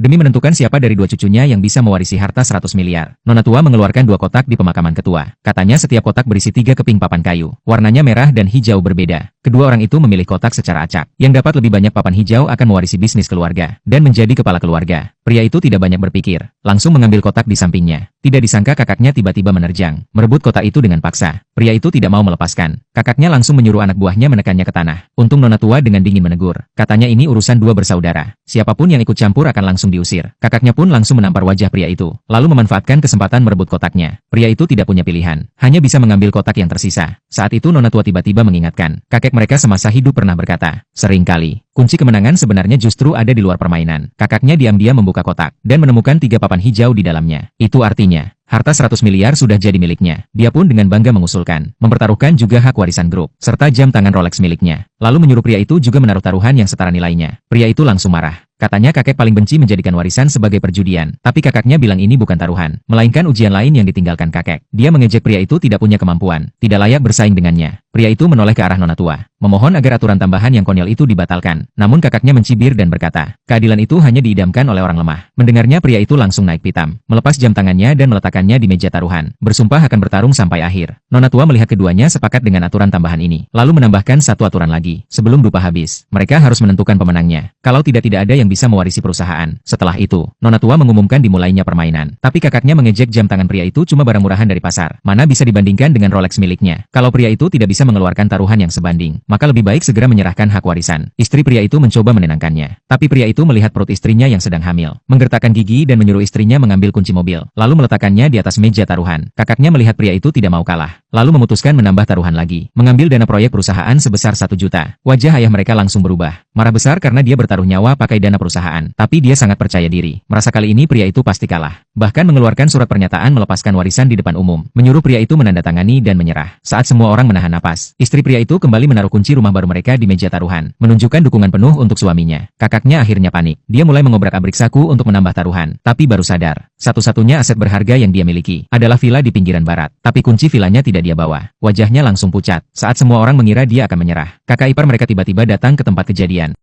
Demi menentukan siapa dari dua cucunya yang bisa mewarisi harta 100 miliar, Nona tua mengeluarkan dua kotak di pemakaman ketua. Katanya setiap kotak berisi 3 keping papan kayu. Warnanya merah dan hijau berbeda. Kedua orang itu memilih kotak secara acak. Yang dapat lebih banyak papan hijau akan mewarisi bisnis keluarga dan menjadi kepala keluarga. Pria itu tidak banyak berpikir, langsung mengambil kotak di sampingnya. Tidak disangka kakaknya tiba-tiba menerjang, merebut kotak itu dengan paksa. Pria itu tidak mau melepaskan. Kakaknya langsung menyuruh anak buahnya menekannya ke tanah. Untung Nona tua dengan dingin menegur. Katanya ini urusan dua bersaudara. Siapapun yang ikut campur akan langsung diusir. Kakaknya pun langsung menampar wajah pria itu, lalu memanfaatkan kesempatan merebut kotaknya. Pria itu tidak punya pilihan, hanya bisa mengambil kotak yang tersisa. Saat itu Nona tua tiba-tiba mengingatkan, kakek mereka semasa hidup pernah berkata, seringkali, kunci kemenangan sebenarnya justru ada di luar permainan. Kakaknya diam-diam membuka kotak, dan menemukan 3 papan hijau di dalamnya. Itu artinya, harta 100 miliar sudah jadi miliknya. Dia pun dengan bangga mengusulkan, mempertaruhkan juga hak warisan grup, serta jam tangan Rolex miliknya. Lalu menyuruh pria itu juga menaruh taruhan yang setara nilainya. Pria itu langsung marah. Katanya kakek paling benci menjadikan warisan sebagai perjudian. Tapi kakaknya bilang ini bukan taruhan, melainkan ujian lain yang ditinggalkan kakek. Dia mengejek pria itu tidak punya kemampuan, tidak layak bersaing dengannya. Pria itu menoleh ke arah Nona tua, memohon agar aturan tambahan yang konyol itu dibatalkan. Namun kakaknya mencibir dan berkata, keadilan itu hanya diidamkan oleh orang lemah. Mendengarnya pria itu langsung naik pitam, melepas jam tangannya dan meletakkannya di meja taruhan. Bersumpah akan bertarung sampai akhir. Nona tua melihat keduanya sepakat dengan aturan tambahan ini, lalu menambahkan satu aturan lagi. Sebelum dupa habis, mereka harus menentukan pemenangnya. Kalau tidak ada yang bisa mewarisi perusahaan. Setelah itu, Nona tua mengumumkan dimulainya permainan. Tapi kakaknya mengejek jam tangan pria itu cuma barang murahan dari pasar. Mana bisa dibandingkan dengan Rolex miliknya. Kalau pria itu tidak bisa mengeluarkan taruhan yang sebanding, maka lebih baik segera menyerahkan hak warisan. Istri pria itu mencoba menenangkannya. Tapi pria itu melihat perut istrinya yang sedang hamil. Menggertakkan gigi dan menyuruh istrinya mengambil kunci mobil, lalu meletakkannya di atas meja taruhan. Kakaknya melihat pria itu tidak mau kalah, lalu memutuskan menambah taruhan lagi. Mengambil dana proyek perusahaan sebesar 1 juta. Wajah ayah mereka langsung berubah. Marah besar karena dia bertaruh nyawa pakai dana perusahaan. Tapi dia sangat percaya diri. Merasa kali ini pria itu pasti kalah. Bahkan mengeluarkan surat pernyataan melepaskan warisan di depan umum. Menyuruh pria itu menandatangani dan menyerah. Saat semua orang menahan napas, istri pria itu kembali menaruh kunci rumah baru mereka di meja taruhan. Menunjukkan dukungan penuh untuk suaminya. Kakaknya akhirnya panik. Dia mulai mengobrak-abrik saku untuk menambah taruhan. Tapi baru sadar, satu-satunya aset berharga yang dia miliki adalah villa di pinggiran barat. Tapi kunci villanya tidak dia bawa. Wajahnya langsung pucat. Saat semua orang mengira dia akan menyerah, kakak ipar mereka tiba-tiba datang ke tempat kejadian.